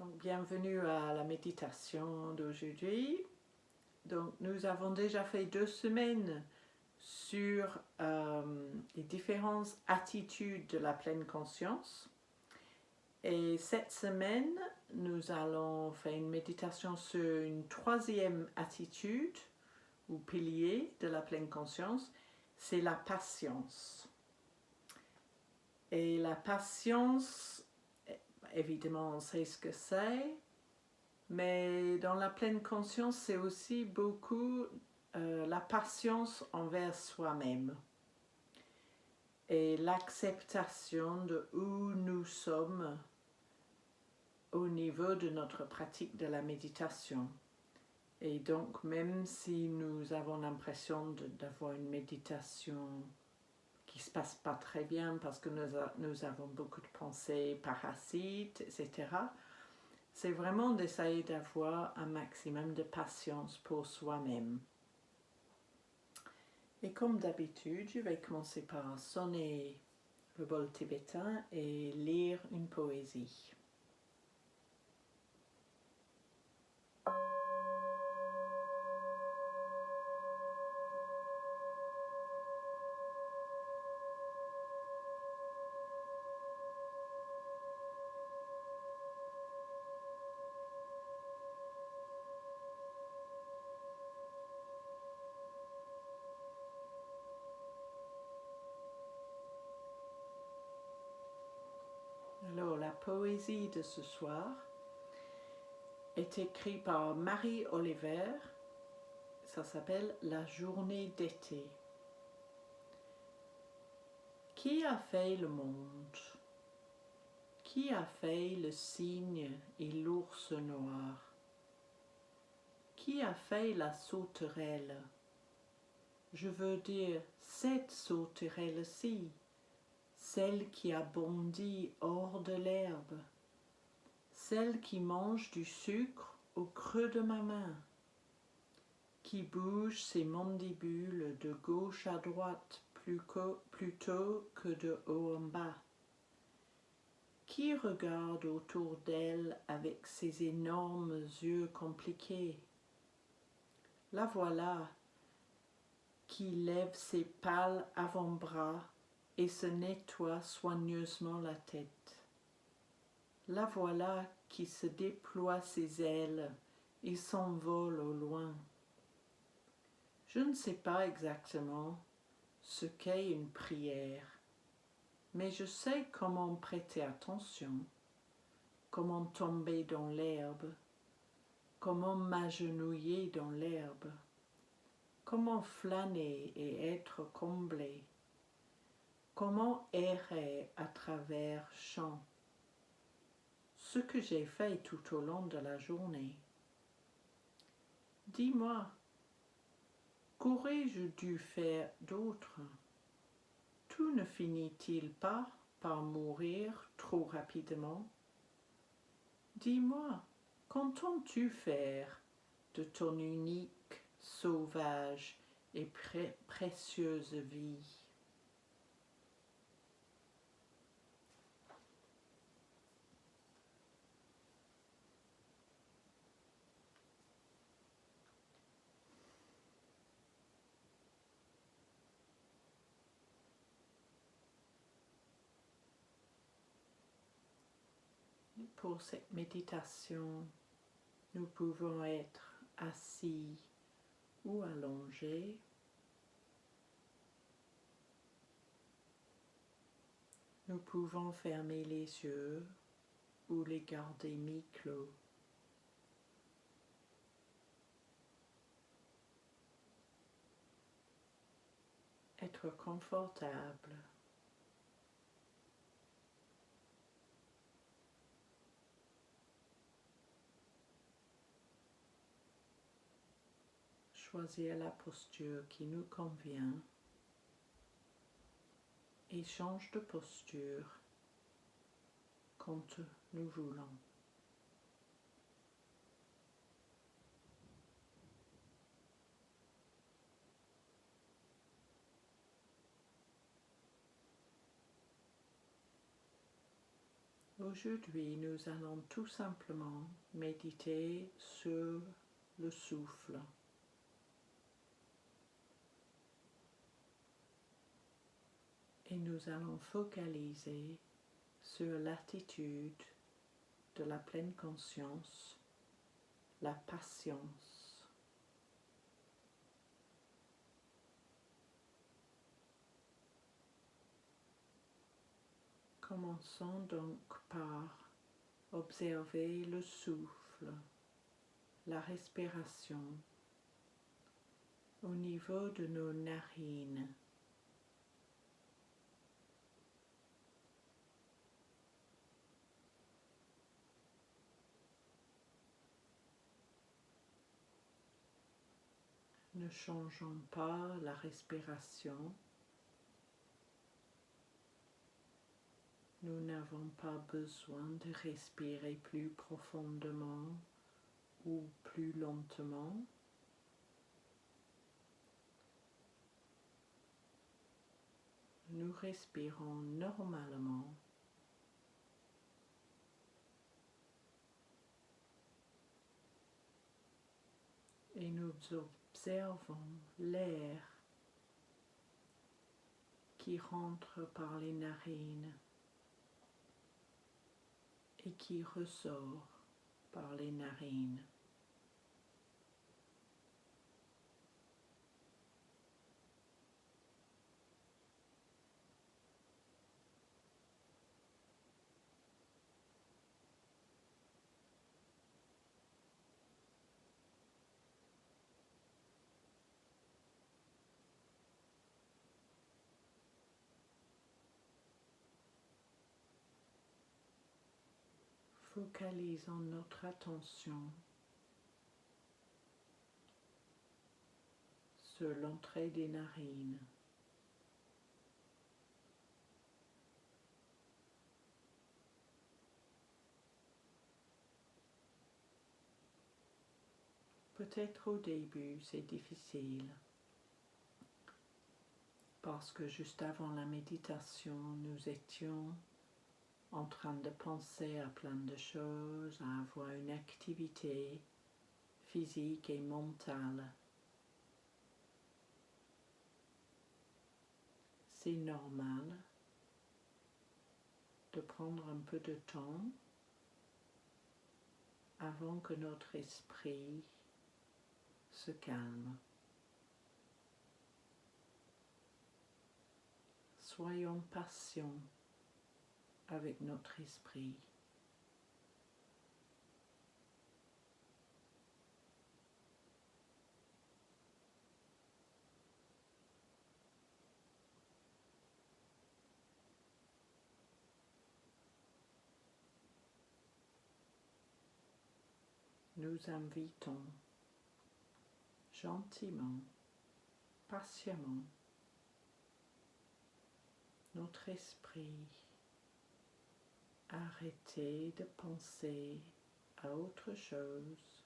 Donc, bienvenue à la méditation d'aujourd'hui. Donc, nous avons déjà fait 2 semaines sur les différentes attitudes de la pleine conscience. Et cette semaine, nous allons faire une méditation sur une 3e attitude ou pilier de la pleine conscience, c'est la patience. Et la patience, évidemment, on sait ce que c'est, mais dans la pleine conscience, c'est aussi beaucoup la patience envers soi-même et l'acceptation de où nous sommes au niveau de notre pratique de la méditation. Et donc, même si nous avons l'impression d'avoir une méditation qui ne se passe pas très bien parce que nous avons beaucoup de pensées parasites, etc., c'est vraiment d'essayer d'avoir un maximum de patience pour soi-même. Et comme d'habitude, je vais commencer par sonner le bol tibétain et lire une poésie. Alors, la poésie de ce soir est écrite par Marie Oliver. Ça s'appelle « La journée d'été ». Qui a fait le monde? Qui a fait le cygne et l'ours noir? Qui a fait la sauterelle? Je veux dire, cette sauterelle-ci, celle qui a bondi hors de l'herbe, celle qui mange du sucre au creux de ma main, qui bouge ses mandibules de gauche à droite plutôt que de haut en bas, qui regarde autour d'elle avec ses énormes yeux compliqués. La voilà qui lève ses pâles avant-bras et se nettoie soigneusement la tête. La voilà qui se déploie ses ailes et s'envole au loin. Je ne sais pas exactement ce qu'est une prière, mais je sais comment prêter attention, comment tomber dans l'herbe, comment m'agenouiller dans l'herbe, comment flâner et être comblé, comment errer à travers champs. Ce que j'ai fait tout au long de la journée. Dis-moi, qu'aurais-je dû faire d'autre? Tout ne finit-il pas par mourir trop rapidement? Dis-moi, qu'entends-tu faire de ton unique, sauvage et précieuse vie? Pour cette méditation, nous pouvons être assis ou allongés. Nous pouvons fermer les yeux ou les garder mi-clos. Être confortable. Choisir la posture qui nous convient et change de posture quand nous voulons. Aujourd'hui, nous allons tout simplement méditer sur le souffle. Et nous allons focaliser sur l'attitude de la pleine conscience, la patience. Commençons donc par observer le souffle, la respiration au niveau de nos narines. Ne changeons pas la respiration. Nous n'avons pas besoin de respirer plus profondément ou plus lentement. Nous respirons normalement. Et nous observons l'air qui rentre par les narines et qui ressort par les narines. Focalisons notre attention sur l'entrée des narines. Peut-être au début c'est difficile parce que juste avant la méditation nous étions en train de penser à plein de choses, à avoir une activité physique et mentale. C'est normal de prendre un peu de temps avant que notre esprit se calme. Soyons patients avec notre esprit. Nous invitons gentiment, patiemment, notre esprit à arrêter de penser à autre chose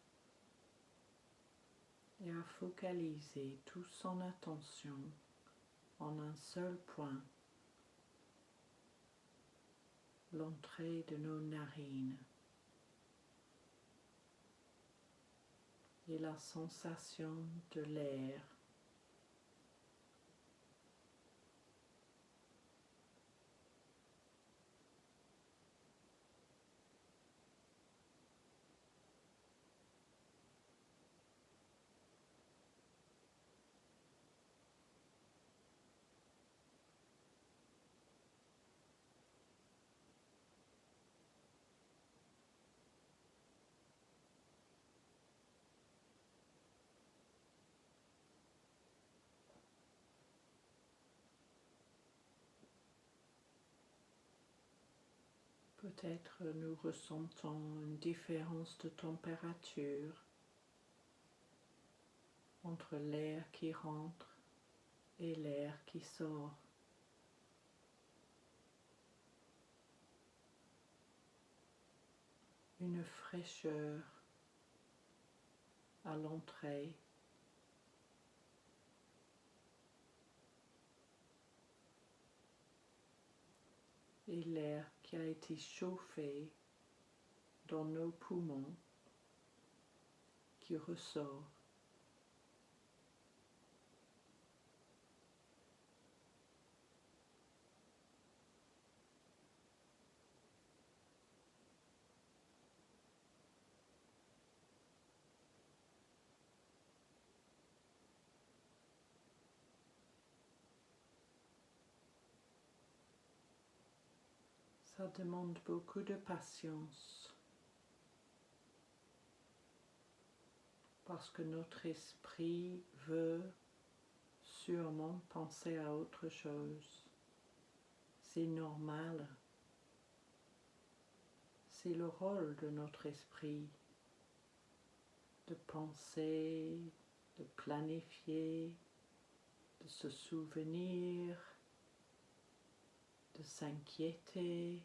et à focaliser toute son attention en un seul point, l'entrée de nos narines et la sensation de l'air. Peut-être nous ressentons une différence de température entre l'air qui rentre et l'air qui sort. Une fraîcheur à l'entrée et l'air qui a été chauffé dans nos poumons qui ressort. Ça demande beaucoup de patience parce que notre esprit veut sûrement penser à autre chose. C'est normal. C'est le rôle de notre esprit de penser, de planifier, de se souvenir, de s'inquiéter.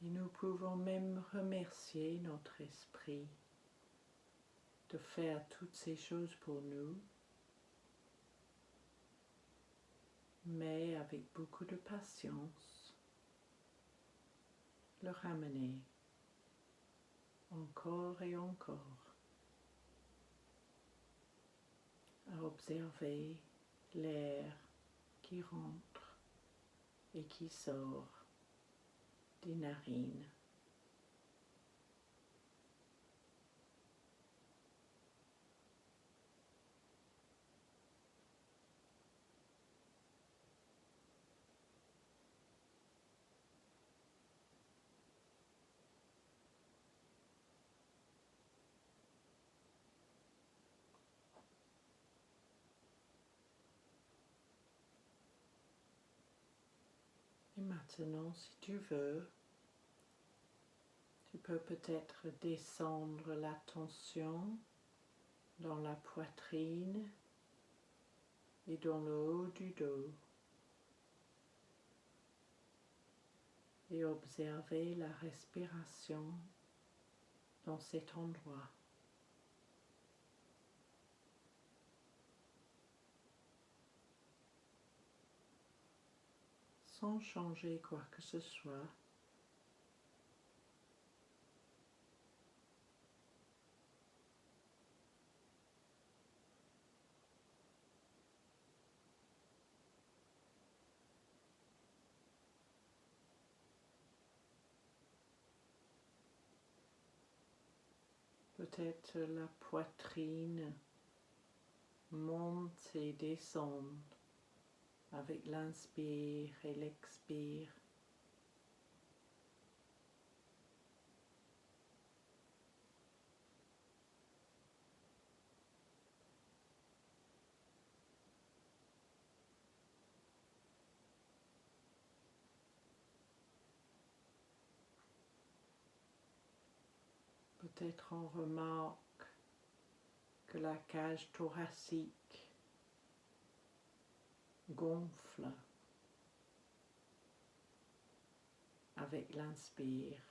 Et nous pouvons même remercier notre esprit de faire toutes ces choses pour nous, mais avec beaucoup de patience, le ramener encore et encore à observer l'air qui rentre et qui sort des narines. Et maintenant, si tu veux, tu peux peut-être descendre la tension dans la poitrine et dans le haut du dos et observer la respiration dans cet endroit. Sans changer quoi que ce soit. Peut-être la poitrine monte et descend avec l'inspire et l'expire. Peut-être on remarque que la cage thoracique gonfle avec l'inspire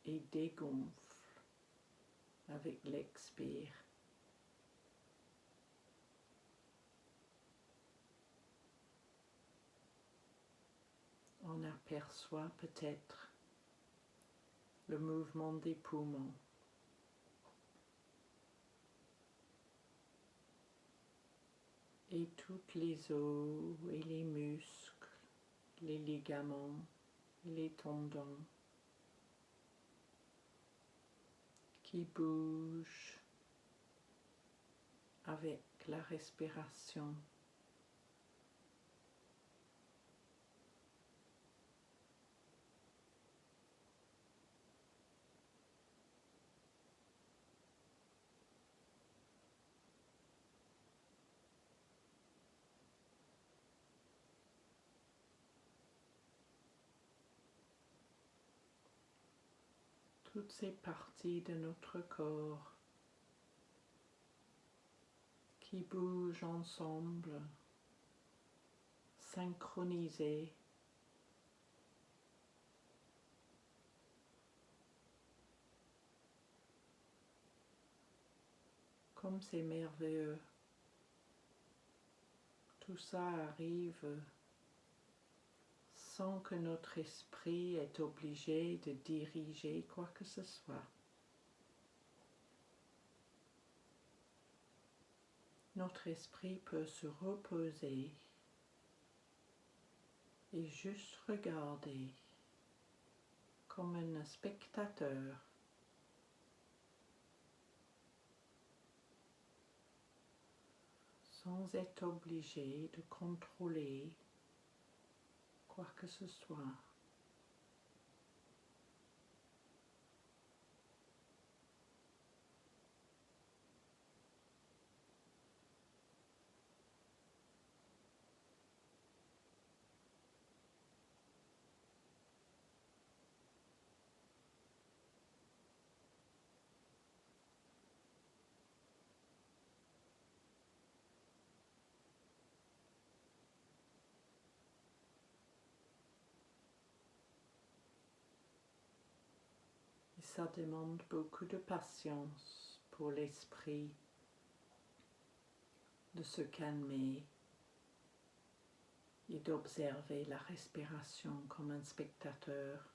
et dégonfle avec l'expire. On aperçoit peut-être le mouvement des poumons. Et toutes les os et les muscles, les ligaments, les tendons qui bougent avec la respiration. Toutes ces parties de notre corps qui bougent ensemble, synchronisées, comme c'est merveilleux. Tout ça arrive sans que notre esprit est obligé de diriger quoi que ce soit. Notre esprit peut se reposer et juste regarder comme un spectateur sans être obligé de contrôler quoi que ce soit. Et ça demande beaucoup de patience pour l'esprit de se calmer et d'observer la respiration comme un spectateur.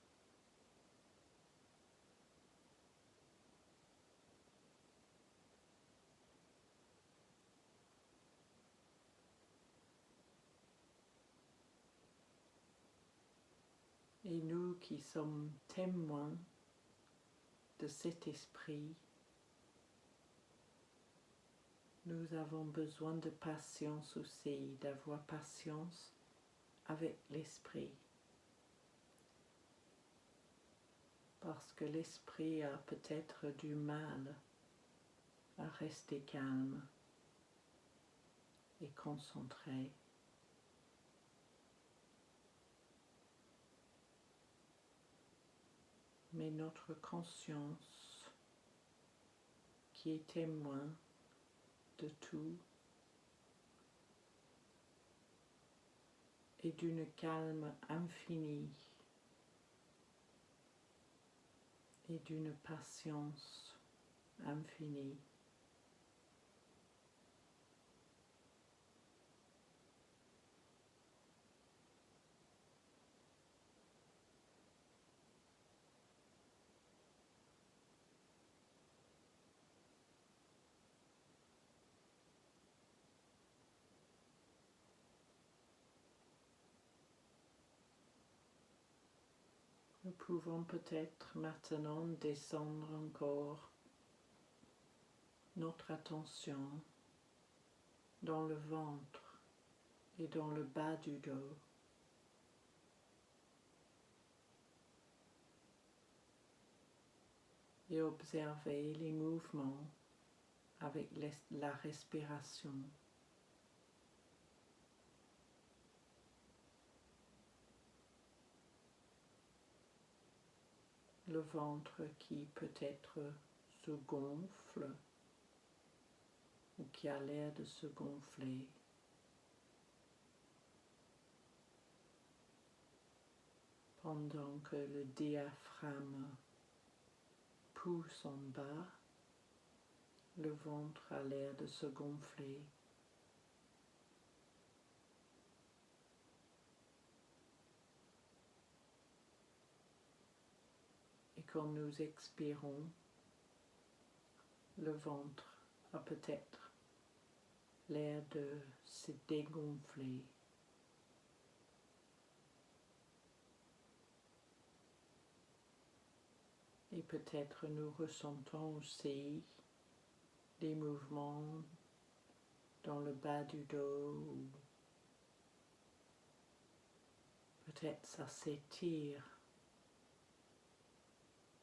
Et nous qui sommes témoins de cet esprit, nous avons besoin de patience aussi, d'avoir patience avec l'esprit. Parce que l'esprit a peut-être du mal à rester calme et concentré. Mais notre conscience, qui est témoin de tout, est d'une calme infinie et d'une patience infinie. Nous pouvons peut-être maintenant descendre encore notre attention dans le ventre et dans le bas du dos. Et observer les mouvements avec la respiration. Le ventre qui peut-être se gonfle ou qui a l'air de se gonfler. Pendant que le diaphragme pousse en bas, le ventre a l'air de se gonfler. Et quand nous expirons, le ventre a peut-être l'air de se dégonfler. Et peut-être nous ressentons aussi des mouvements dans le bas du dos, ou peut-être ça s'étire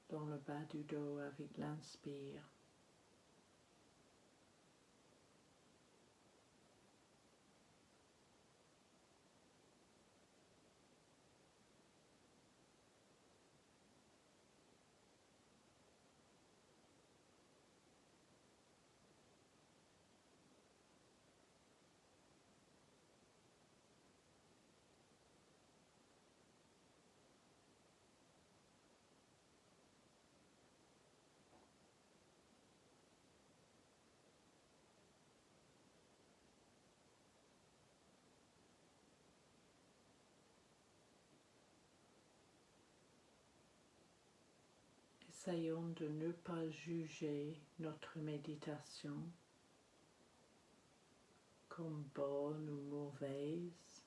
dans le bas du dos avec l'inspire. Essayons de ne pas juger notre méditation comme bonne ou mauvaise,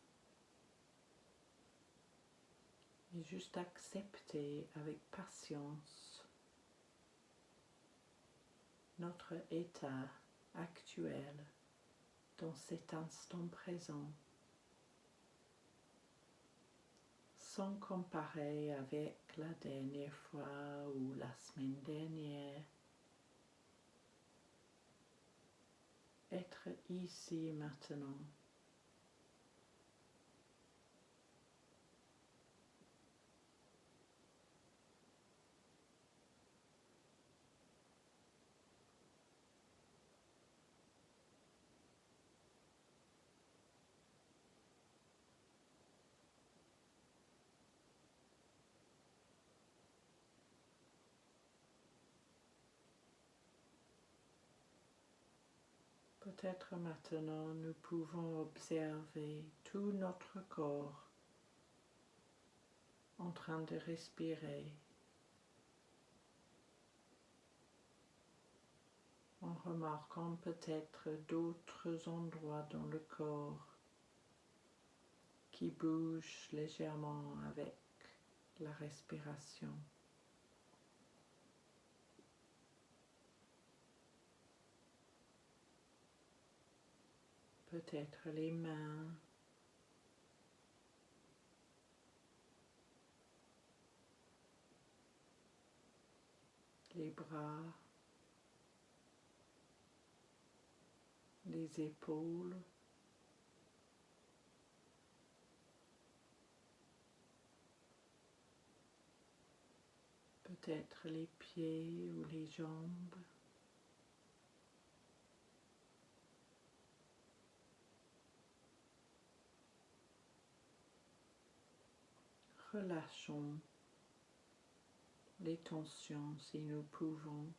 et juste accepter avec patience notre état actuel dans cet instant présent, sans comparer avec la dernière fois ou la semaine dernière. Être ici maintenant. Peut-être maintenant nous pouvons observer tout notre corps en train de respirer, en remarquant peut-être d'autres endroits dans le corps qui bougent légèrement avec la respiration. Peut-être les mains, les bras, les épaules, peut-être les pieds ou les jambes. Relâchons les tensions si nous pouvons.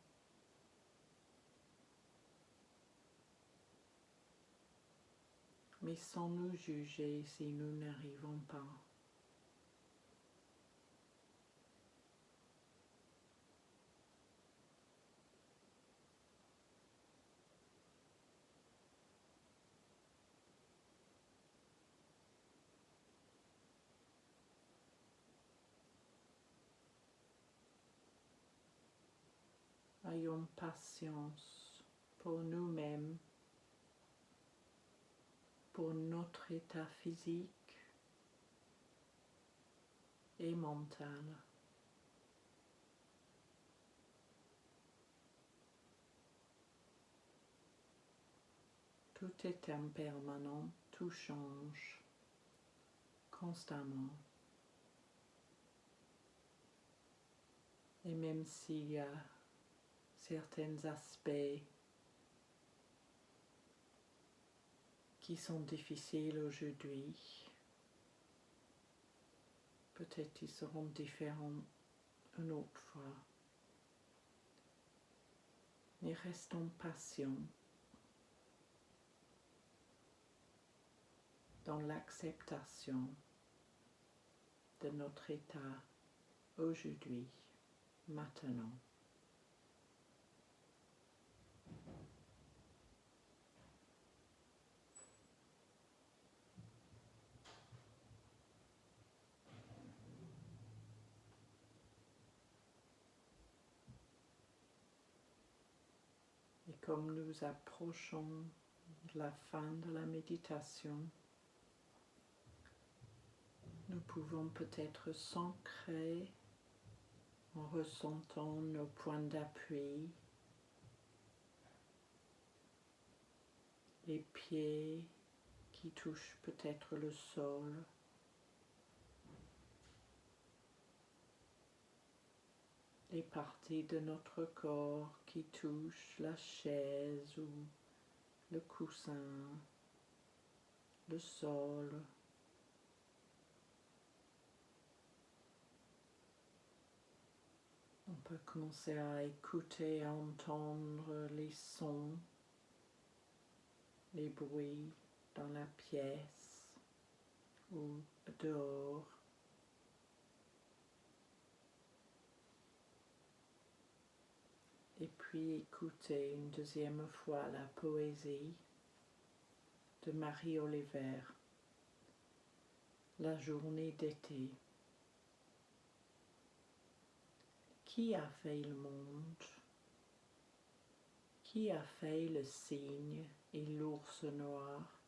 Mais sans nous juger si nous n'arrivons pas. Ayons patience pour nous-mêmes, pour notre état physique et mental. Tout est impermanent, tout change constamment. Et même s'il y a certains aspects qui sont difficiles aujourd'hui, peut-être ils seront différents une autre fois. Mais restons patients dans l'acceptation de notre état aujourd'hui, maintenant. Et comme nous approchons de la fin de la méditation, nous pouvons peut-être s'ancrer en ressentant nos points d'appui, les pieds qui touchent peut-être le sol, les parties de notre corps qui touchent la chaise ou le coussin, le sol. On peut commencer à écouter, à entendre les sons, les bruits dans la pièce ou dehors. puis écouter une deuxième fois la poésie de Marie Oliver, La journée d'été. Qui a fait le monde? Qui a fait le cygne et l'ours noir?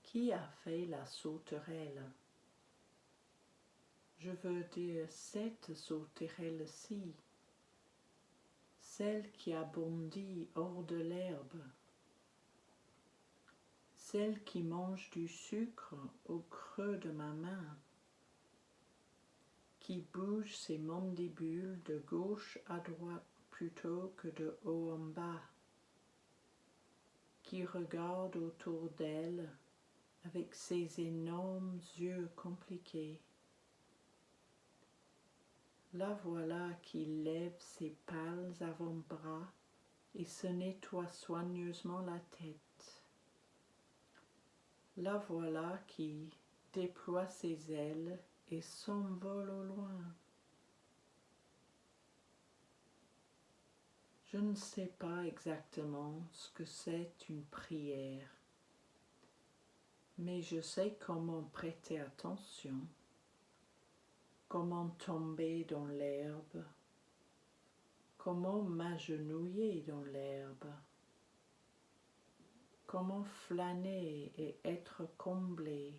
Qui a fait la sauterelle? Je veux dire cette sauterelle-ci, celle qui a bondi hors de l'herbe, celle qui mange du sucre au creux de ma main, qui bouge ses mandibules de gauche à droite plutôt que de haut en bas, qui regarde autour d'elle avec ses énormes yeux compliqués. La voilà qui lève ses pâles avant-bras et se nettoie soigneusement la tête. La voilà qui déploie ses ailes et s'envole au loin. Je ne sais pas exactement ce que c'est une prière, mais je sais comment prêter attention, comment tomber dans l'herbe, comment m'agenouiller dans l'herbe, comment flâner et être comblé,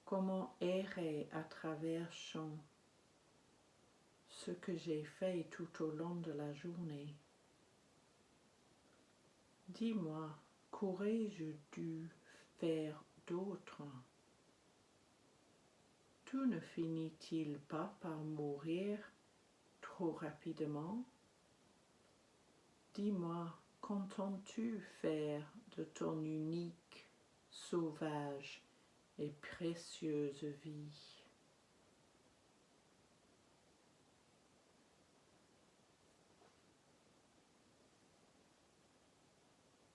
comment errer à travers champs, ce que j'ai fait tout au long de la journée. Dis-moi, qu'aurais-je dû faire d'autre? Tout ne finit-il pas par mourir trop rapidement? Dis-moi, qu'entends-tu faire de ton unique, sauvage et précieuse vie?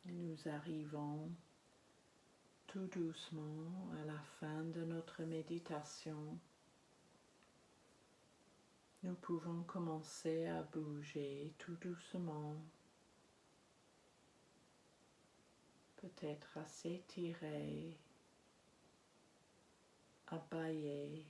Nous arrivons tout doucement à la fin de notre méditation. Nous pouvons commencer à bouger tout doucement, peut-être à s'étirer, à bâiller.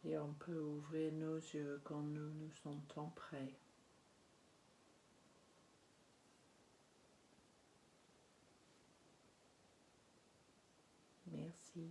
Et on peut ouvrir nos yeux quand nous nous sentons prêts. Merci.